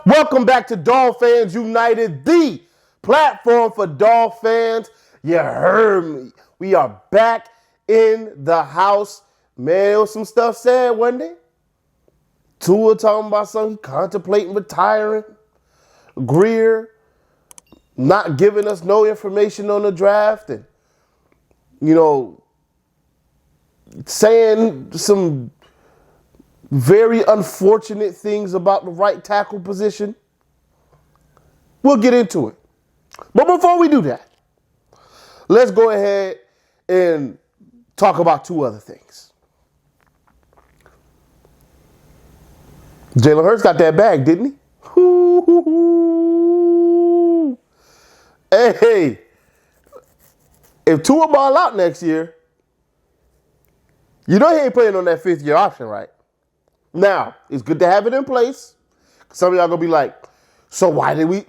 Welcome back to Dolphins United, the platform for Dolphins. You heard me. We are back in the house. Man, there was some stuff said, wasn't it? Tua talking about something, contemplating retiring. Grier not giving us no information on the draft and, saying some very unfortunate things about the right tackle position. We'll get into it. But before we do that, let's go ahead and talk about two other things. Jalen Hurts got that bag, didn't he? Hey, if Tua ball out next year, you know he ain't playing on that fifth-year option, right? Now, it's good to have it in place. Some of y'all going to be like, so why did we?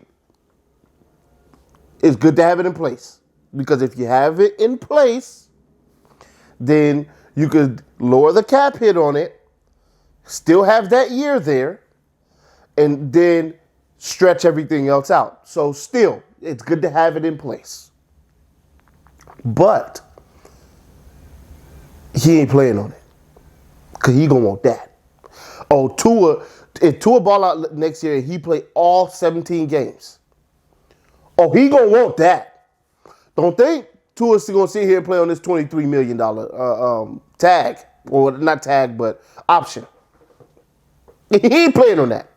It's good to have it in place. Because if you have it in place, then you could lower the cap hit on it, still have that year there, and then stretch everything else out. So still, it's good to have it in place. But he ain't playing on it. Because he going to want that. Oh, if Tua ball out next year and he play all 17 games, oh, he going to want that. Don't think Tua's going to sit here and play on this $23 million tag. Or not tag, but option. He ain't playing on that.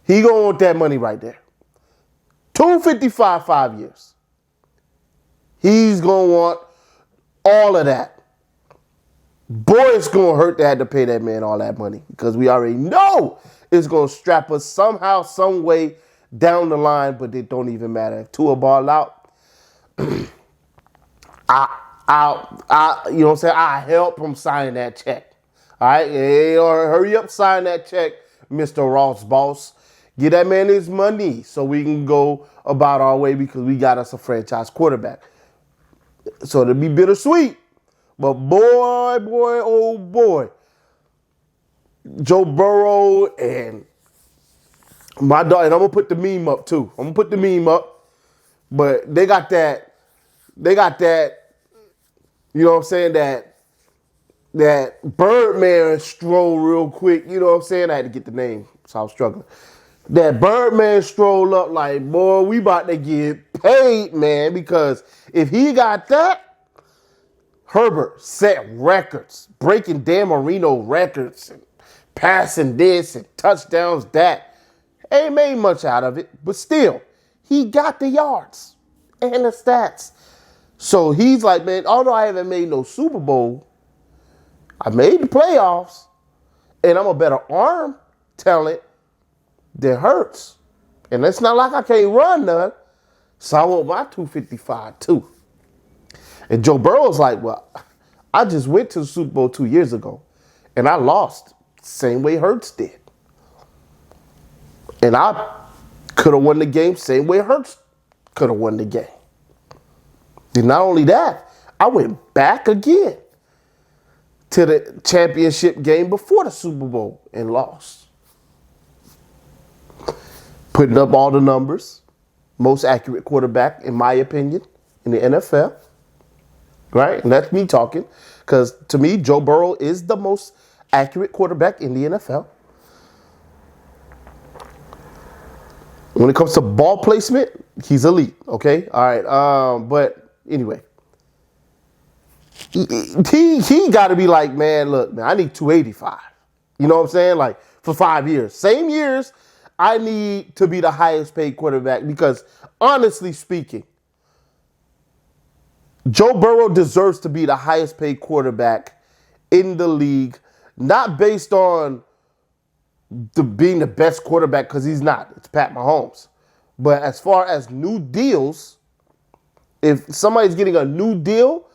He going to want that money right there. $255, 5 years. He's going to want all of that. Boy, it's going to hurt to have to pay that man all that money because we already know it's going to strap us somehow, some way down the line, but it don't even matter. If Tua ball out, I help him sign that check. All right? Hey, hurry up, sign that check, Mr. Ross Boss. Get that man his money so we can go about our way because we got us a franchise quarterback. So it'll be bittersweet. But oh boy, Joe Burrow and my dog, and I'm going to put the meme up too. But they got that, you know what I'm saying, that Birdman stroll real quick. You know what I'm saying? I had to get the name, so I was struggling. That Birdman stroll up like, boy, we about to get paid, man, because if he got that, Herbert set records, breaking Dan Marino records, and passing this and touchdowns that. Ain't made much out of it, but still, he got the yards and the stats. So he's like, man, although I haven't made no Super Bowl, I made the playoffs, and I'm a better arm talent than Hurts. And it's not like I can't run none, so I want my 255 too. And Joe Burrow's like, well, I just went to the Super Bowl 2 years ago, and I lost same way Hurts did. And I could have won the game same way Hurts could have won the game. And not only that, I went back again to the championship game before the Super Bowl and lost. Putting up all the numbers, most accurate quarterback, in my opinion, in the NFL. Right? And that's me talking. Because to me, Joe Burrow is the most accurate quarterback in the NFL. When it comes to ball placement, he's elite. Okay? All right. But anyway. He got to be like, man, look, man, I need 285. You know what I'm saying? Like, for 5 years. Same years, I need to be the highest paid quarterback because, honestly speaking, Joe Burrow deserves to be the highest paid quarterback in the league, not based on being the best quarterback, because he's not. It's Pat Mahomes. But as far as new deals, if somebody's getting a new deal,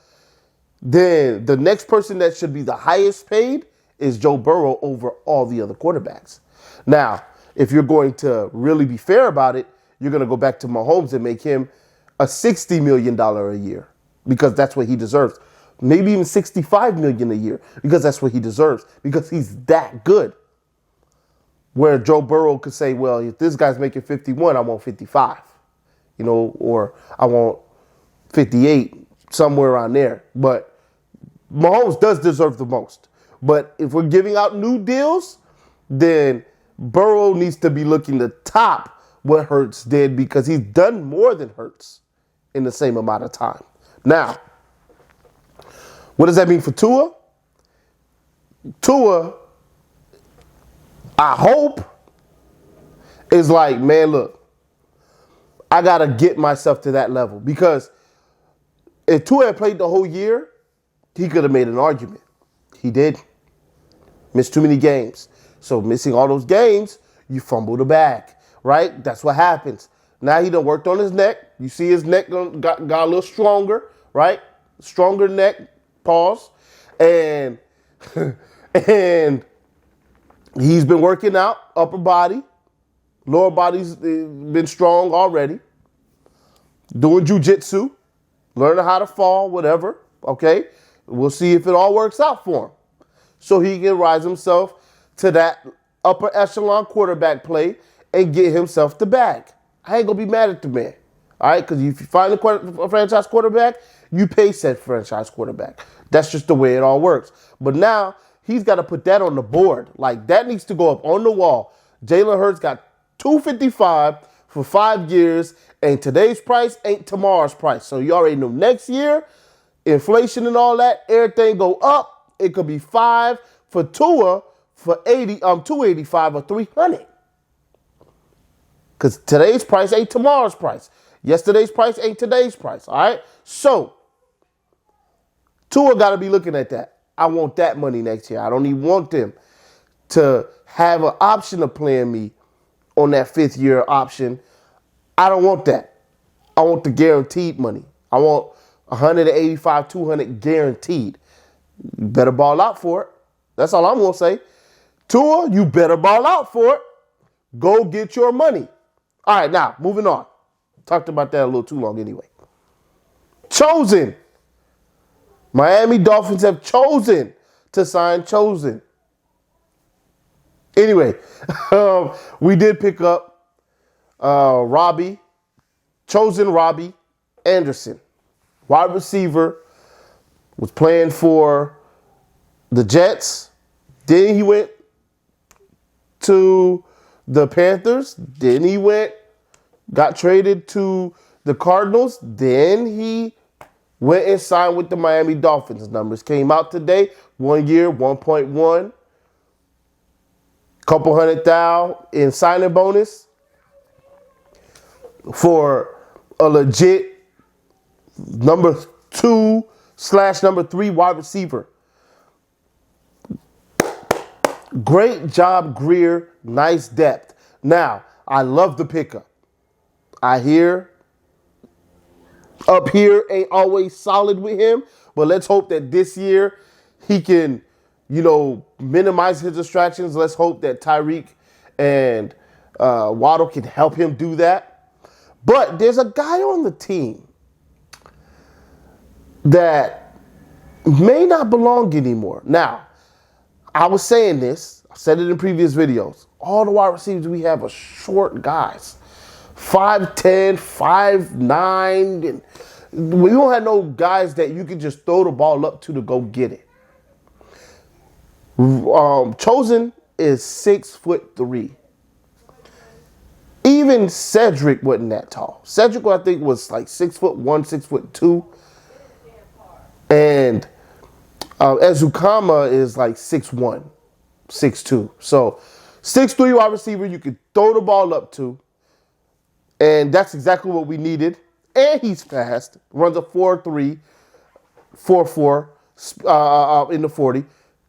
then the next person that should be the highest paid is Joe Burrow over all the other quarterbacks. Now, if you're going to really be fair about it, you're going to go back to Mahomes and make him a $60 million a year. Because that's what he deserves. Maybe even $65 million a year because that's what he deserves. Because he's that good. where Joe Burrow could say, well, if this guy's making 51, I want 55, or I want 58, somewhere around there. But Mahomes does deserve the most. But if we're giving out new deals, then Burrow needs to be looking to top what Hurts did, because he's done more than Hurts in the same amount of time. Now, what does that mean for Tua? Tua, I hope, is like, man, look, I got to get myself to that level. Because if Tua had played the whole year, he could have made an argument. He did. Missed too many games. So missing all those games, you fumble the bag, right? That's what happens. Now he done worked on his neck. You see his neck got a little stronger, right? Stronger neck, pause. And and he's been working out, upper body. Lower body's been strong already. Doing jujitsu, learning how to fall, whatever, okay? We'll see if it all works out for him, so he can rise himself to that upper echelon quarterback play and get himself the bag. I ain't going to be mad at the man, all right? Because if you find a franchise quarterback, you pay said franchise quarterback. That's just the way it all works. But now he's got to put that on the board. Like, that needs to go up on the wall. Jalen Hurts got $255 for 5 years, and today's price ain't tomorrow's price. So you already know next year, inflation and all that, everything go up. It could be 5 for Tua for 285 or 300. Because today's price ain't tomorrow's price. Yesterday's price ain't today's price. All right. So Tua got to be looking at that. I want that money next year. I don't even want them to have an option of playing me on that 5th year option. I don't want that. I want the guaranteed money. I want 185, 200 guaranteed. You better ball out for it. That's all I'm going to say. Tua, you better ball out for it. Go get your money. All right, now, moving on. Talked about that a little too long anyway. Chosen. Miami Dolphins have chosen to sign Chosen. Anyway, we did pick up Robbie Anderson. Wide receiver, was playing for the Jets. Then he went to the Panthers. Then he got traded to the Cardinals. Then he went and signed with the Miami Dolphins. Numbers came out today. 1 year, 1.1. Couple $100,000 in signing bonus for a legit number 2/number 3 wide receiver. Great job, Grier. Nice depth. Now, I love the pickup. I hear up here ain't always solid with him, but let's hope that this year he can, minimize his distractions. Let's hope that Tyreek and Waddle can help him do that. But there's a guy on the team that may not belong anymore. Now, I was saying this. I said it in previous videos. All the wide receivers we have are short guys. 5'10", 5'9", and we don't have no guys that you can just throw the ball up to go get it. Chosen is 6'3". Even Cedric wasn't that tall. Cedric, I think, was like 6'1", 6'2". And Ezukama is like 6'1", 6'2". So 6'3" wide receiver you could throw the ball up to. And that's exactly what we needed. And he's fast. Runs a 4.3, 4.4 in the 40.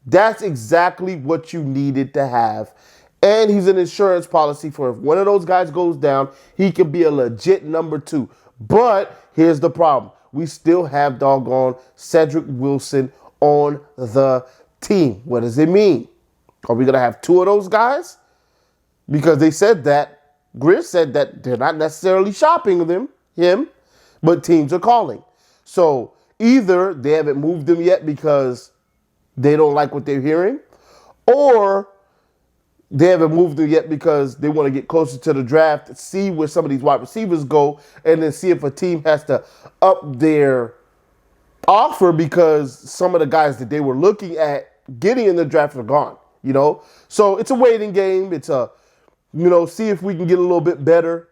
That's exactly what you needed to have. And he's an insurance policy for if one of those guys goes down, he can be a legit number 2. But here's the problem. We still have doggone Cedric Wilson on the team. What does it mean? Are we going to have 2 of those guys? Because they said that. Grier said that they're not necessarily shopping him, but teams are calling. So either they haven't moved him yet because they don't like what they're hearing, or They haven't moved him yet because they want to get closer to the draft, see where some of these wide receivers go, and then see if a team has to up their offer because some of the guys that they were looking at getting in the draft are gone, So it's a waiting game. It's see if we can get a little bit better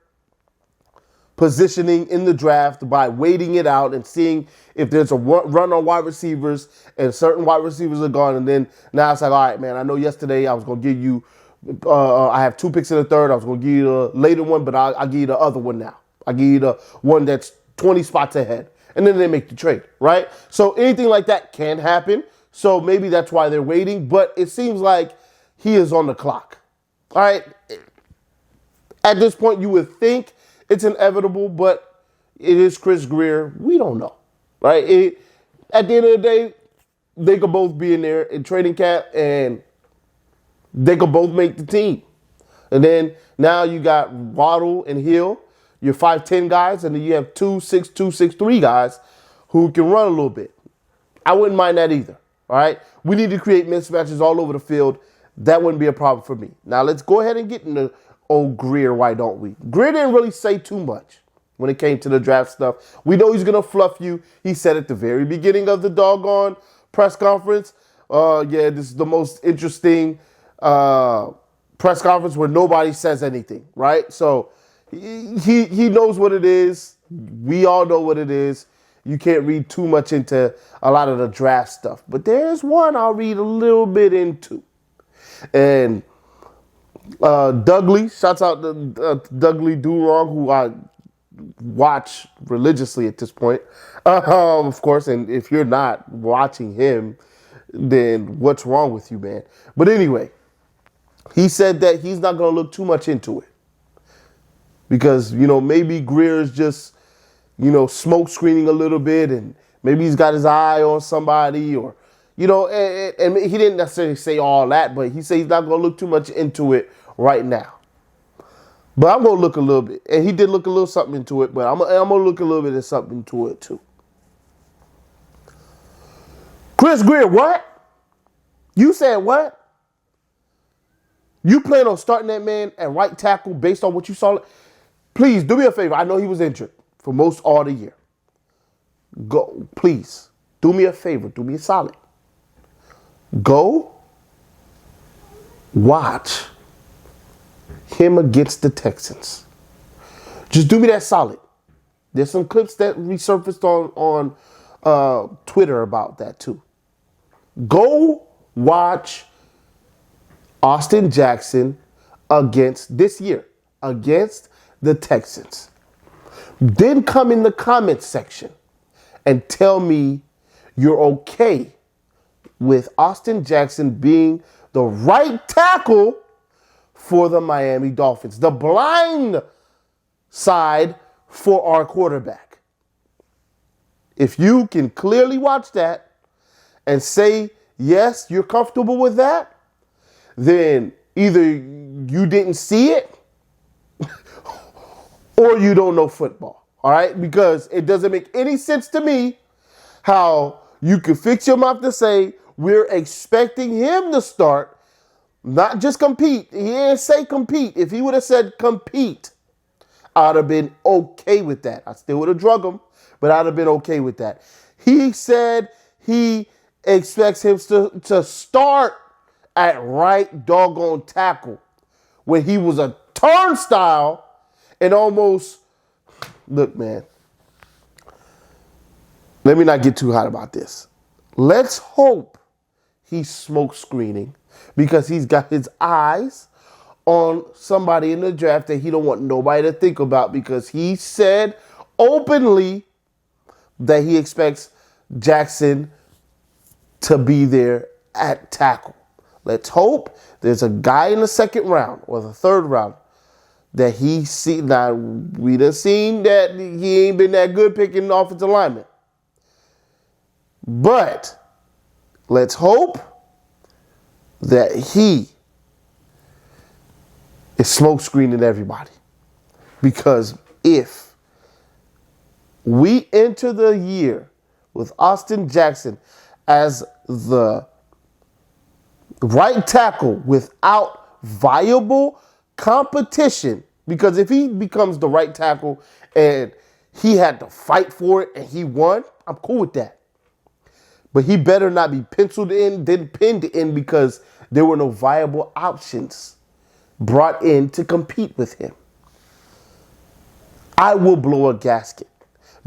positioning in the draft by waiting it out and seeing if there's a run on wide receivers and certain wide receivers are gone. And then now it's like, all right, man, I know yesterday I was going to give you, I have 2 picks in the third. I was going to give you the later one, but I'll give you the other one now. I'll give you the one that's 20 spots ahead. And then they make the trade, right? So anything like that can happen. So maybe that's why they're waiting. But it seems like he is on the clock. All right. At this point, you would think it's inevitable, but it is Chris Grier. We don't know, right? At the end of the day, they could both be in there in training camp, and they could both make the team. And then now you got Waddle and Hill, your 5'10 guys, and then you have 2'6", 2'6'3 guys who can run a little bit. I wouldn't mind that either, all right? We need to create mismatches all over the field. That wouldn't be a problem for me. Now let's go ahead and get into old Grier, why don't we? Grier didn't really say too much when it came to the draft stuff. We know he's going to fluff you. He said at the very beginning of the doggone press conference, this is the most interesting press conference where nobody says anything, right? So he knows what it is. We all know what it is. You can't read too much into a lot of the draft stuff. But there's one I'll read a little bit into. And Dougley, shouts out to Dougley Durong, who I watch religiously at this point, of course. And if you're not watching him, then what's wrong with you, man? But anyway, he said that he's not going to look too much into it because, maybe Grier is just, smoke screening a little bit, and maybe he's got his eye on somebody, or and he didn't necessarily say all that, but he said he's not going to look too much into it right now. But I'm going to look a little bit. And he did look a little something into it, but I'm going to look a little bit of something into it too. Chris Grier, what? You said what? You plan on starting that man at right tackle based on what you saw? Please, do me a favor. I know he was injured for most all the year. Go, please, do me a favor. Do me a solid. Go watch him against the Texans. Just do me that solid. There's some clips that resurfaced on Twitter about that too. Go watch Austin Jackson this year against the Texans. Then come in the comments section and tell me you're okay with Austin Jackson being the right tackle for the Miami Dolphins, the blind side for our quarterback. If you can clearly watch that and say, yes, you're comfortable with that, then either you didn't see it or you don't know football, all right? Because it doesn't make any sense to me how you could fix your mouth to say we're expecting him to start, not just compete. He didn't say compete. If he would have said compete, I'd have been okay with that. I still would have drug him, but I'd have been okay with that. He said he expects him to start at right doggone tackle when he was a turnstile and almost, look, man, let me not get too hot about this. Let's hope he's smoke screening because he's got his eyes on somebody in the draft that he don't want nobody to think about because he said openly that he expects Jackson to be there at tackle. Let's hope there's a guy in the second round or the third round that he see. Now, we done seen that he ain't been that good picking offensive linemen. But let's hope that he is smoke screening everybody. Because if we enter the year with Austin Jackson as the right tackle without viable competition, because if he becomes the right tackle and he had to fight for it and he won, I'm cool with that. But he better not be penciled in, then pinned in, because there were no viable options brought in to compete with him. I will blow a gasket,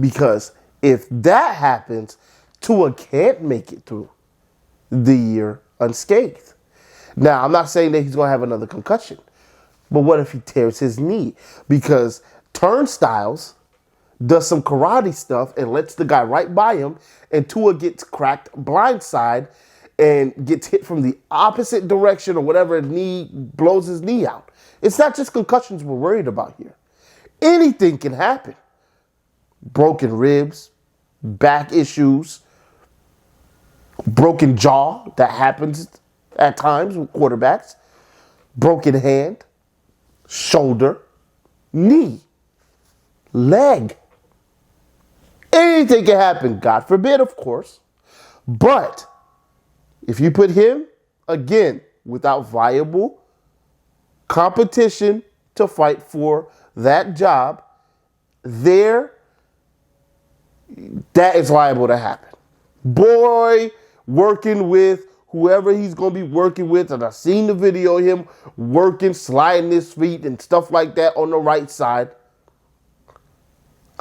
because if that happens, Tua can't make it through the year unscathed. Now, I'm not saying that he's going to have another concussion, but what if he tears his knee? Because Turnstiles does some karate stuff and lets the guy right by him, and Tua gets cracked blindside and gets hit from the opposite direction or whatever, knee blows his knee out. It's not just concussions we're worried about here. Anything can happen. Broken ribs, back issues, broken jaw, that happens at times with quarterbacks, broken hand, shoulder, knee, leg. Anything can happen, God forbid, of course. But if you put him, again, without viable competition to fight for that job, that is liable to happen. Boy, working with whoever he's going to be working with, and I've seen the video of him working, sliding his feet and stuff like that on the right side.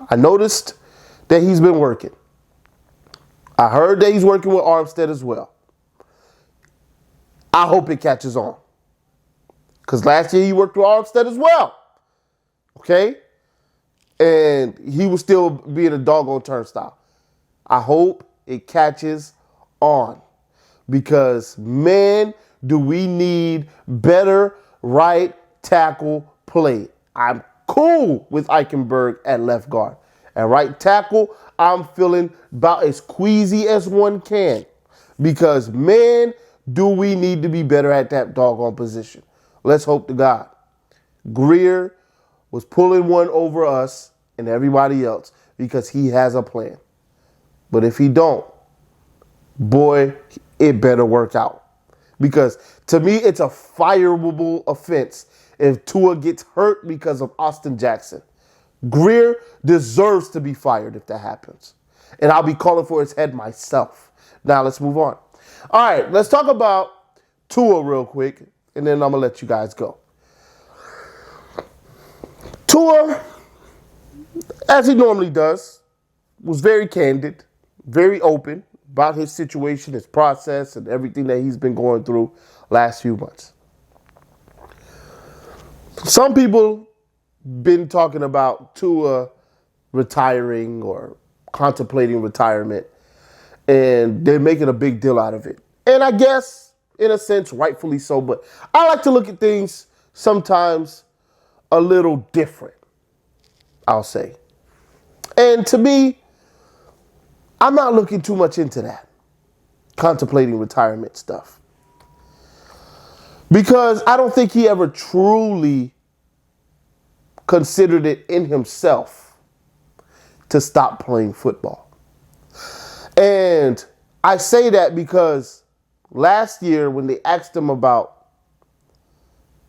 I noticed that he's been working. I heard that he's working with Armstead as well. I hope it catches on, because last year he worked with Armstead as well. Okay? And he was still being a doggone turnstile. I hope it catches on, because, man, do we need better right tackle play. I'm cool with Eichenberg at left guard. At right tackle, I'm feeling about as queasy as one can, because, man, do we need to be better at that doggone position. Let's hope to God. Grier was pulling one over us and everybody else because he has a plan. But if he don't, boy, it better work out. Because to me, it's a fireable offense if Tua gets hurt because of Austin Jackson. Grier deserves to be fired if that happens. And I'll be calling for his head myself. Now let's move on. All right, let's talk about Tua real quick, and then I'm going to let you guys go. Tua, as he normally does, was very candid, very open about his situation, his process, and everything that he's been going through last few months. Some people been talking about Tua retiring or contemplating retirement, and they're making a big deal out of it. And I guess, in a sense, rightfully so, but I like to look at things sometimes a little different, I'll say. And to me, I'm not looking too much into that, contemplating retirement stuff. Because I don't think he ever truly considered it in himself to stop playing football. And I say that because last year when they asked him about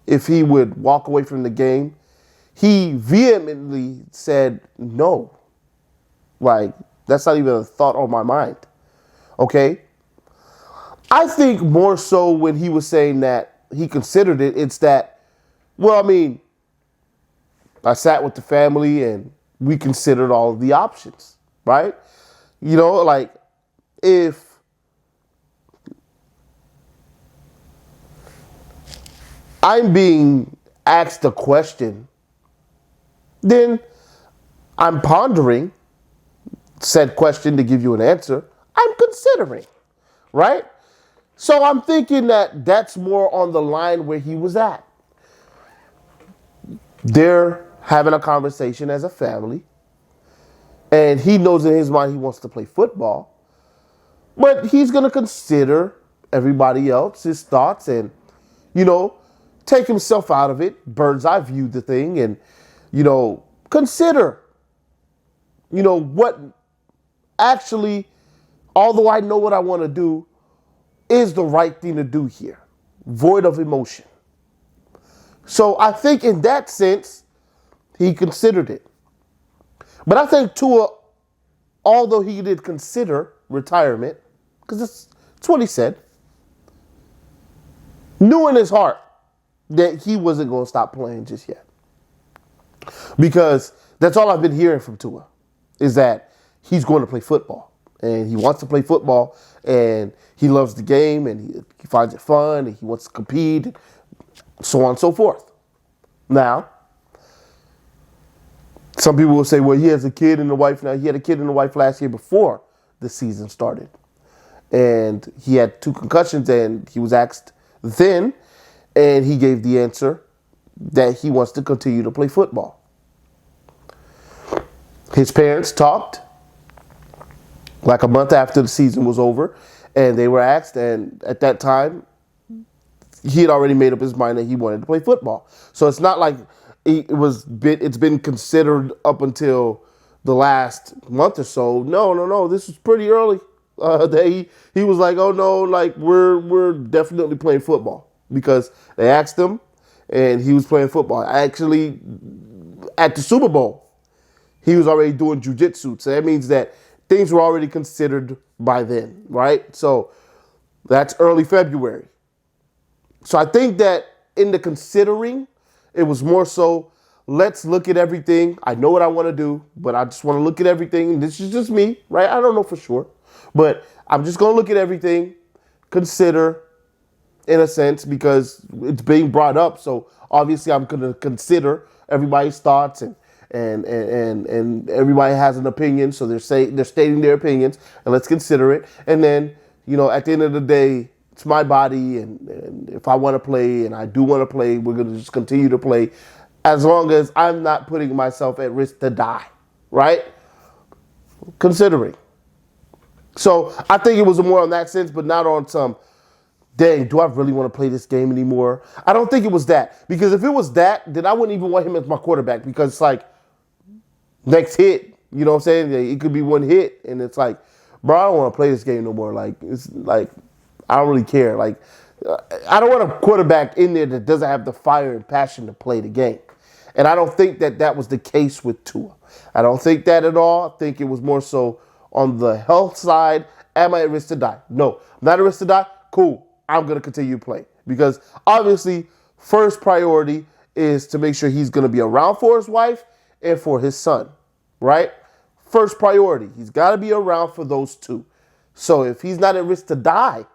if he would walk away from the game, he vehemently said no. Like, that's not even a thought on my mind. Okay? I think more so when he was saying that he considered it, it's that, well, I mean, I sat with the family and we considered all of the options, right? You know, like, if I'm being asked a question, then I'm pondering said question to give you an answer. I'm considering, right? So I'm thinking that that's more on the line where he was at. They're having a conversation as a family, and he knows in his mind he wants to play football, but he's going to consider everybody else's thoughts and, you know, take himself out of it, bird's eye view the thing, and, you know, consider, you know, what actually, although I know what I want to do, is the right thing to do here, void of emotion. So I think in that sense, he considered it. But I think Tua, although he did consider retirement, because that's what he said, knew in his heart that he wasn't going to stop playing just yet. Because that's all I've been hearing from Tua, is that he's going to play football. And he wants to play football, and he loves the game, and he finds it fun, and he wants to compete, and so on and so forth. Now, some people will say, well, he has a kid and a wife now. He had a kid and a wife last year before the season started. And he had 2 concussions, and he was asked then, and he gave the answer that he wants to continue to play football. His parents talked like a month after the season was over, and they were asked, and at that time, he had already made up his mind that he wanted to play football. So it's not like it's been considered up until the last month or so. No. This was pretty early. He was like, oh no, like we're definitely playing football, because they asked him, and he was playing football. Actually, at the Super Bowl, he was already doing jiu-jitsu. So that means that things were already considered by then, right? So that's early February. So I think that in the considering, it was more so, let's look at everything. I know what I want to do, but I just want to look at everything. This is just me, right? I don't know for sure. But I'm just going to look at everything, consider, in a sense, because it's being brought up. So obviously I'm going to consider everybody's thoughts, and everybody has an opinion. So they're stating their opinions, and let's consider it. And then, at the end of the day, it's my body, and if I want to play, and I do want to play, we're going to just continue to play, as long as I'm not putting myself at risk to die, right? Considering. So I think it was more on that sense, but not on some, dang, do I really want to play this game anymore? I don't think it was that. Because if it was that, then I wouldn't even want him as my quarterback, because it's like, next hit, you know what I'm saying? It could be one hit, and it's like, bro, I don't want to play this game no more. Like, it's like, I don't really care. Like, I don't want a quarterback in there that doesn't have the fire and passion to play the game. And I don't think that was the case with Tua. I don't think that at all. I think it was more so on the health side. Am I at risk to die? No, I'm not at risk to die. Cool. I'm going to continue to play. Because obviously, first priority is to make sure he's going to be around for his wife and for his son, right? First priority. He's got to be around for those 2. So if he's not at risk to die,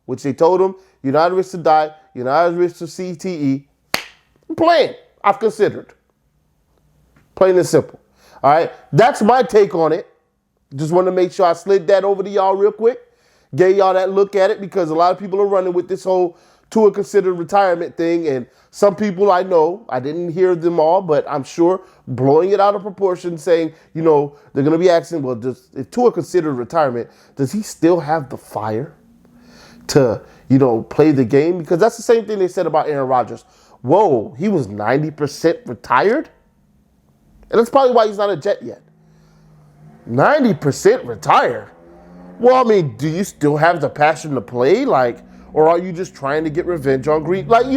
which they told him, you're not at risk to die, you're not at risk to CTE, I'm playing. I've considered. Plain and simple. All right? That's my take on it. Just want to make sure I slid that over to y'all real quick. Gave y'all that look at it, because a lot of people are running with this whole Tua considered retirement thing. And some people I know, I didn't hear them all, but I'm sure blowing it out of proportion, saying, they're going to be asking, well, if Tua considered retirement, does he still have the fire to, play the game? Because that's the same thing they said about Aaron Rodgers. Whoa, he was 90% retired? And that's probably why he's not a Jet yet. 90% retired? Well, I mean, do you still have the passion to play? Like, or are you just trying to get revenge on Green? Like,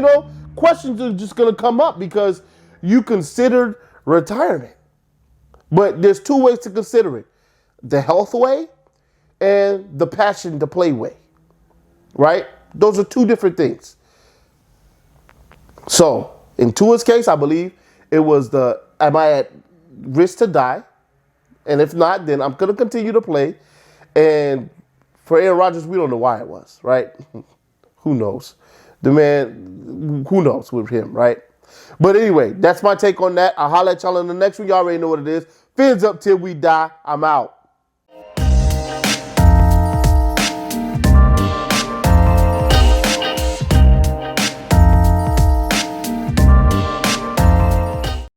questions are just going to come up because you considered retirement. But there's 2 ways to consider it. The health way and the passion to play way. Right? Those are 2 different things. So, in Tua's case, I believe it was am I at risk to die? And if not, then I'm going to continue to play. And for Aaron Rodgers, we don't know why it was, right? Who knows? The man, who knows with him, right? But anyway, that's my take on that. I'll holler at y'all in the next one. Y'all already know what it is. Fins up till we die. I'm out.